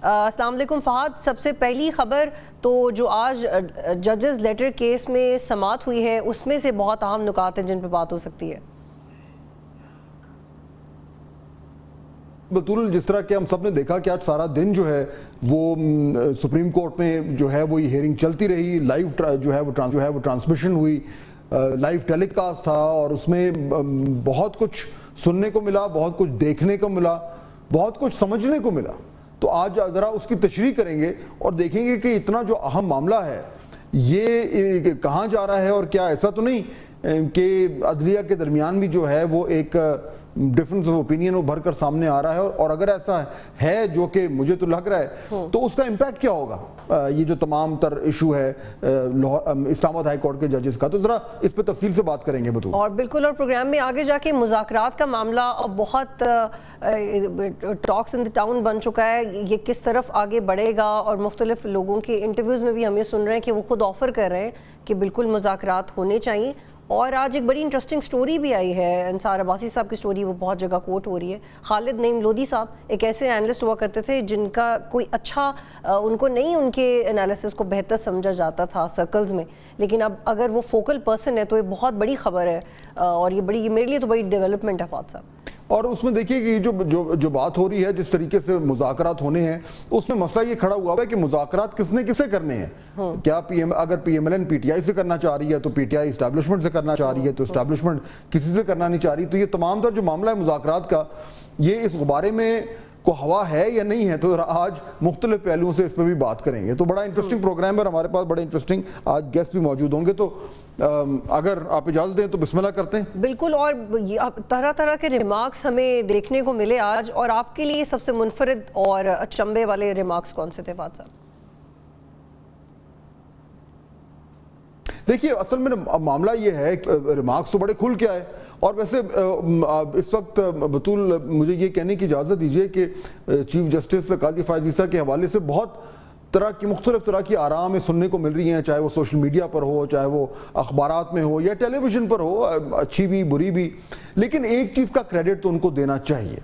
السلام علیکم فہد، سب سے پہلی خبر تو جو آج ججز لیٹر کیس میں سماعت ہوئی ہے اس میں سے بہت اہم نکات ہیں جن پہ بات ہو سکتی ہے۔ بطول جس طرح کہ ہم سب نے دیکھا کہ آج سارا دن جو ہے وہ سپریم کورٹ میں جو ہے وہ یہ ہیئرنگ چلتی رہی، لائیو جو ہے وہ ٹرانسمیشن ہوئی، لائیو ٹیلی کاسٹ تھا اور اس میں بہت کچھ سننے کو ملا، بہت کچھ دیکھنے کو ملا، بہت کچھ سمجھنے کو ملا۔ تو آج ذرا اس کی تشریح کریں گے اور دیکھیں گے کہ اتنا جو اہم معاملہ ہے یہ کہاں جا رہا ہے، اور کیا ایسا تو نہیں کہ عدلیہ کے درمیان بھی جو ہے وہ ایک ڈفرنس آف اوپینین ابھر کر سامنے آ رہا ہے، اور اگر ایسا ہے جو کہ مجھے تو لگ رہا ہے تو اس کا امپیکٹ کیا ہوگا یہ جو تمام تر ایشو ہے اسلام آباد ہائی کورٹ کے ججز کا۔ تو ذرا اس پہ تفصیل سے بات کریں گے بطول۔ اور بالکل، اور پروگرام میں آگے جا کے مذاکرات کا معاملہ بہت ٹاکس ان دی ٹاؤن بن چکا ہے، یہ کس طرف آگے بڑھے گا، اور مختلف لوگوں کے انٹرویوز میں بھی ہم یہ سن رہے ہیں کہ وہ خود آفر کر رہے ہیں کہ بالکل مذاکرات ہونے چاہیے۔ اور آج ایک بڑی انٹرسٹنگ سٹوری بھی آئی ہے، انصار عباسی صاحب کی سٹوری، وہ بہت جگہ کوٹ ہو رہی ہے۔ خالد نعیم لودھی صاحب ایک ایسے اینالسٹ ہوا کرتے تھے جن کا کوئی اچھا ان کو نہیں، ان کے انالیسس کو بہتر سمجھا جاتا تھا سرکلز میں، لیکن اب اگر وہ فوکل پرسن ہے تو یہ بہت بڑی خبر ہے، اور یہ میرے لیے تو بڑی ڈیولپمنٹ ہے فواد صاحب۔ اور اس میں دیکھیے کہ جو بات ہو رہی ہے، جس طریقے سے مذاکرات ہونے ہیں، اس میں مسئلہ یہ کھڑا ہوا ہے کہ مذاکرات کس نے کسے کرنے ہیں۔ کیا اگر P M L N P T I سے کرنا چاہ رہی ہے تو پی ٹی آئی اسٹیبلشمنٹ سے کرنا چاہ رہی ہے تو اسٹیبلشمنٹ کسی سے کرنا نہیں چاہ رہی۔ تو یہ تمام تر جو معاملہ ہے مذاکرات کا، یہ اس غبارے میں کو ہوا ہے یا نہیں ہے، تو آج مختلف پہلوؤں سے اس پہ بھی بات کریں گے۔ تو بڑا انٹرسٹنگ پروگرام ہے، ہمارے پاس بڑے انٹرسٹنگ آج گیسٹ بھی موجود ہوں گے، تو اگر آپ اجازت دیں تو بسم اللہ کرتے ہیں۔ بالکل، اور طرح طرح کے ریمارکس ہمیں دیکھنے کو ملے آج، اور آپ کے لیے سب سے منفرد اور اچنبے والے ریمارکس کون سے تھے فہد صاحب؟ دیکھیے اصل میں معاملہ یہ ہے کہ ریمارکس تو بڑے کھل کے آئے، اور ویسے اس وقت بطول مجھے یہ کہنے کی اجازت دیجئے کہ چیف جسٹس قاضی فائز عیسیٰ کے حوالے سے بہت مختلف طرح کی آراء میں سننے کو مل رہی ہیں، چاہے وہ سوشل میڈیا پر ہو، چاہے وہ اخبارات میں ہو یا ٹیلی ویژن پر ہو، اچھی بھی بری بھی، لیکن ایک چیز کا کریڈٹ تو ان کو دینا چاہیے،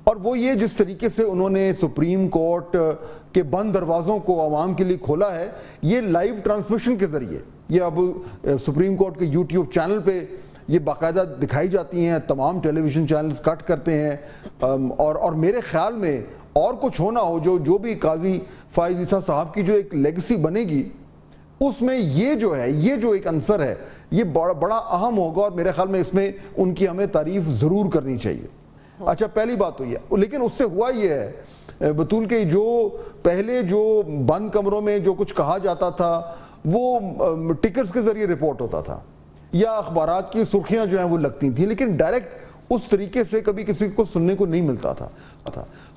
اور وہ یہ جس طریقے سے انہوں نے سپریم کورٹ کے بند دروازوں کو عوام کے لیے کھولا ہے، یہ لائیو ٹرانسمیشن کے ذریعے، یہ اب سپریم کورٹ کے یوٹیوب چینل پہ یہ باقاعدہ دکھائی جاتی ہیں، تمام ٹیلی ویژن چینلز کٹ کرتے ہیں، اور میرے خیال میں اور کچھ ہونا ہو جو بھی قاضی فائز عیسیٰ صاحب کی جو ایک لیگسی بنے گی، اس میں یہ جو ایک عنصر ہے یہ بڑا اہم ہوگا، اور میرے خیال میں اس میں ان کی ہمیں تعریف ضرور کرنی چاہیے۔ اچھا، پہلی بات تو یہ، لیکن اس سے ہوا یہ ہے بطول کہ جو پہلے جو بند کمروں میں جو کچھ کہا جاتا تھا وہ ٹکرز کے ذریعے رپورٹ ہوتا تھا، یا اخبارات کی سرخیاں جو ہیں وہ لگتی تھیں، لیکن ڈائریکٹ اس طریقے سے کبھی کسی کو سننے کو نہیں ملتا تھا۔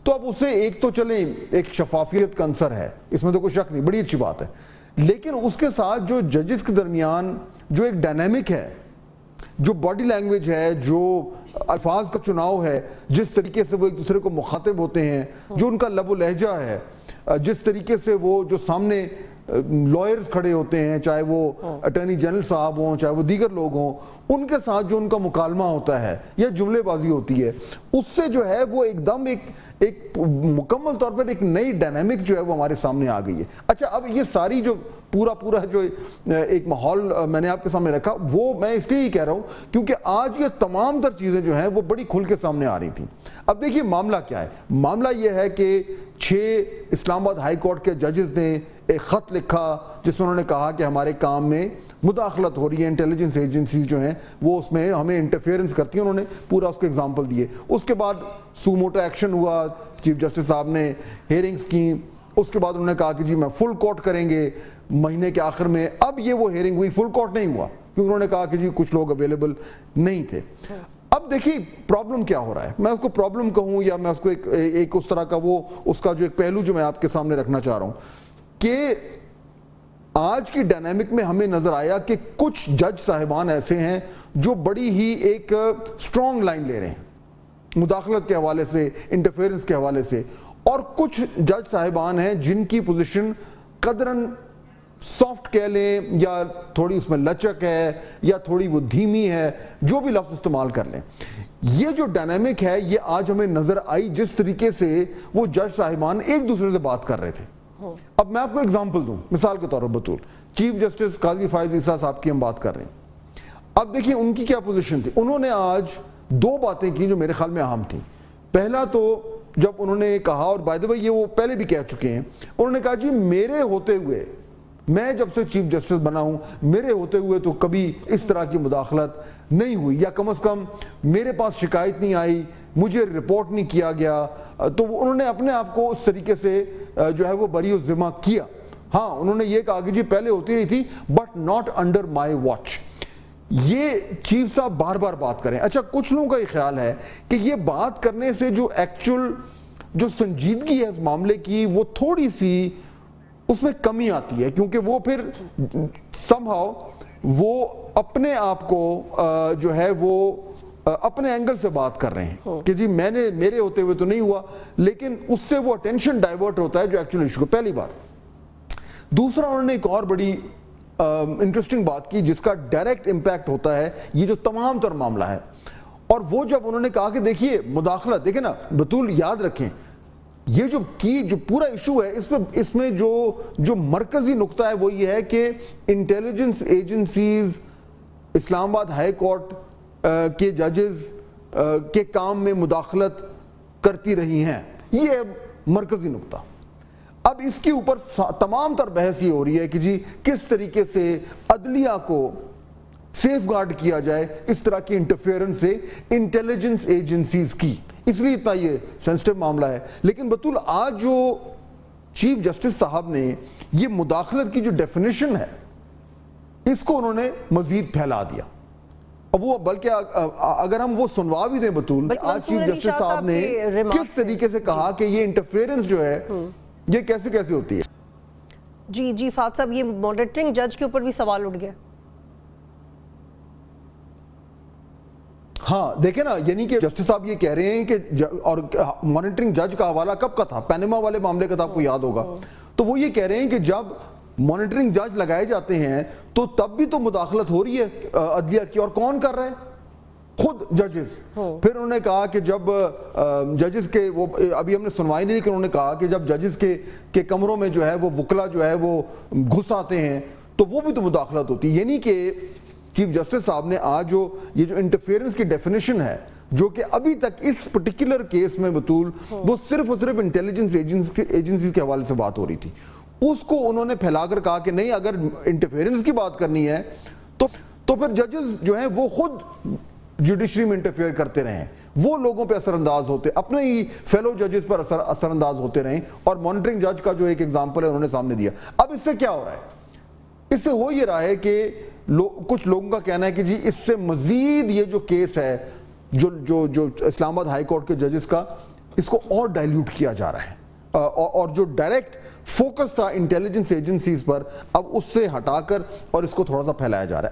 تو اب اسے ایک تو چلیں ایک شفافیت کا عنصر ہے، اس میں تو کوئی شک نہیں، بڑی اچھی بات ہے، لیکن اس کے ساتھ جو ججز کے درمیان جو ایک ڈائنامک ہے، جو باڈی لینگویج ہے، جو الفاظ کا چناؤ ہے، جس طریقے سے وہ ایک دوسرے کو مخاطب ہوتے ہیں، جو ان کا لب و لہجہ ہے، جس طریقے سے وہ جو سامنے لائرز کھڑے ہوتے ہیں، چاہے وہ اٹارنی جنرل صاحب ہوں، چاہے وہ دیگر لوگ ہوں، ان کے ساتھ جو ان کا مکالمہ ہوتا ہے یا جملے بازی ہوتی ہے، اس سے جو ہے وہ ایک دم ایک مکمل طور پر ایک نئی ڈائنامک جو ہے وہ ہمارے سامنے آ گئی ہے۔ اچھا، اب یہ ساری جو پورا جو ایک ماحول میں نے آپ کے سامنے رکھا، وہ میں اس لیے ہی کہہ رہا ہوں کیونکہ آج یہ تمام تر چیزیں جو ہیں وہ بڑی کھل کے سامنے آ رہی تھیں۔ اب دیکھیے معاملہ کیا ہے، معاملہ یہ ہے کہ 6 اسلام آباد ہائی کورٹ کے ججز نے ایک خط لکھا جس میں انہوں نے کہا کہ ہمارے کام میں مداخلت ہو رہی ہے، انٹیلیجنس ایجنسیز جو ہیں وہ اس میں ہمیں انٹرفیئرنس کرتی ہیں، انہوں نے پورا اس کے ایگزامپل دیے۔ اس کے بعد سو موٹو ایکشن ہوا، چیف جسٹس صاحب نے ہیئرنگز کی، اس کے بعد انہوں نے کہا کہ جی میں فل کورٹ کریں گے مہینے کے آخر میں۔ اب یہ وہ ہیئرنگ ہوئی، فل کورٹ نہیں ہوا کیونکہ انہوں نے کہا کہ جی کچھ لوگ اویلیبل نہیں تھے۔ اب دیکھیے پرابلم کیا ہو رہا ہے، میں اس کو پرابلم کہوں یا میں اس کو ایک اس طرح کا وہ اس کا جو ایک پہلو جو میں آپ کے سامنے رکھنا چاہ رہا ہوں کہ آج کی ڈائنامک میں ہمیں نظر آیا کہ کچھ جج صاحبان ایسے ہیں جو بڑی ہی ایک سٹرونگ لائن لے رہے ہیں مداخلت کے حوالے سے، انٹرفیئرنس کے حوالے سے، اور کچھ جج صاحبان ہیں جن کی پوزیشن قدراً سافٹ کہہ لیں یا تھوڑی اس میں لچک ہے یا تھوڑی وہ دھیمی ہے، جو بھی لفظ استعمال کر لیں، یہ جو ڈائنامک ہے یہ آج ہمیں نظر آئی جس طریقے سے وہ جج صاحبان ایک دوسرے سے بات کر رہے تھے۔ اب میں آپ کو اگزامپل دوں، مثال کے طور پر بطول چیف جسٹس قاضی فائز عیسیٰ صاحب کی ہم بات کر رہے ہیں۔ اب دیکھیں ان کی کیا پوزیشن تھی، انہوں نے آج دو باتیں کی جو میرے خیال میں اہم تھیں۔ پہلا تو جب انہوں نے کہا، اور بائی دی وے یہ وہ پہلے بھی کہہ چکے ہیں، انہوں نے کہا جی میرے ہوتے ہوئے، میں جب سے چیف جسٹس بنا ہوں میرے ہوتے ہوئے تو کبھی اس طرح کی مداخلت نہیں ہوئی، یا کم از کم میرے پاس شکایت نہیں آئی، مجھے رپورٹ نہیں کیا گیا۔ تو انہوں نے اپنے آپ کو اس طریقے سے جو ہے وہ بری و ذمہ کیا۔ ہاں انہوں نے یہ کہا کہ جی پہلے ہوتی رہی تھی but not under my watch. یہ چیف صاحب بار بار بات کریں۔ اچھا کچھ لوگوں کا یہ خیال ہے کہ یہ بات کرنے سے جو ایکچول جو سنجیدگی ہے اس معاملے کی وہ تھوڑی سی اس میں کمی آتی ہے، کیونکہ وہ پھر somehow وہ اپنے آپ کو جو ہے وہ اپنے اینگل سے بات کر رہے ہیں کہ جی میرے ہوتے ہوئے تو نہیں ہوا، لیکن اس سے وہ اٹینشن ڈائیورٹ ہوتا ہے جو ایکچول ایشو کو۔ پہلی بات۔ دوسرا انہوں نے ایک اور بڑی انٹرسٹنگ بات کی جس کا ڈائریکٹ امپیکٹ ہوتا ہے یہ جو تمام تر معاملہ ہے، اور وہ جب انہوں نے کہا کہ دیکھیے مداخلت، دیکھیں نا بطول یاد رکھیں یہ جو پورا ایشو ہے اس میں جو مرکزی نقطہ ہے وہ یہ ہے کہ انٹیلیجنس ایجنسیز اسلام آباد ہائی کورٹ کے ججز کے کام میں مداخلت کرتی رہی ہیں، یہ ہے مرکزی نقطہ۔ اب اس کے اوپر تمام تر بحث یہ ہو رہی ہے کہ جی کس طریقے سے عدلیہ کو سیف گارڈ کیا جائے اس طرح کی انٹرفیئرنس سے انٹیلیجنس ایجنسیز کی، اس لیے اتنا یہ سینسٹیو معاملہ ہے۔ لیکن بطول آج جو چیف جسٹس صاحب نے یہ مداخلت کی جو ڈیفینیشن ہے اس کو انہوں نے مزید پھیلا دیا، اب وہ بلکہ اگر ہم وہ سنوا بھی دیں بطول، آج چیف جسٹس صاحب نے کس طریقے سے کہا کہ یہ انٹرفیئرنس جو ہے یہ کیسے ہوتی ہے۔ جی فات صاحب، یہ مانیٹرنگ جج کے اوپر بھی سوال اٹھ گیا۔ ہاں دیکھیں نا، یعنی کہ جسٹس صاحب یہ کہہ رہے ہیں کہ اور مانیٹرنگ جج کا حوالہ کب کا تھا، پینما والے معاملے کا آپ کو یاد ہوگا، تو وہ یہ کہہ رہے ہیں کہ جب مانیٹرنگ جج لگائے جاتے ہیں تو تب بھی تو مداخلت ہو رہی ہے عدلیہ کی، اور کون کر رہا ہے؟ خود ججز۔ پھر انہوں نے کہا کہ جب ججز کے وہ ابھی ہم نے سنوائی نہیں، لیکن انہوں نے کہا کہ جب ججز کے کمروں میں جو ہے وہ وکلا جو ہے وہ گھس آتے ہیں تو وہ بھی تو مداخلت ہوتی ہے۔ یعنی کہ چیف جسٹس صاحب نے آج یہ جو انٹرفیئرنس کی ڈیفینیشن ہے جو کہ ابھی تک اس پرٹیکولر کیس میں بطول وہ صرف اور صرف انٹیلیجنس ایجنسیز کے حوالے سے بات ہو رہی تھی، اس کو انہوں نے پھیلا کر کہا کہ نہیں، اگر انٹرفیئرنس کی بات کرنی ہے تو پھر ججز جو ہیں وہ خود جوڈیشری میں انٹرفیئر کرتے رہیں، وہ لوگوں پہ اثر انداز ہوتے، اپنے ہی فیلو ججز پر اثر انداز ہوتے رہیں، اور مانیٹرنگ جج کا جو ایک ایگزامپل ہے انہوں نے سامنے دیا۔ اب اس سے کیا ہو رہا ہے؟ اس سے ہو یہ رہا ہے کہ کچھ لوگوں کا کہنا ہے کہ جی اس سے مزید یہ جو کیس ہے جو اسلام آباد ہائی کورٹ کے ججز کا، اس کو اور ڈائلیوٹ کیا جا رہا ہے، اور جو ڈائریکٹ فوکس تھا انٹیلیجنس ایجنسیز پر اب اس سے ہٹا کر اور اس کو تھوڑا سا پھیلایا جا رہا ہے۔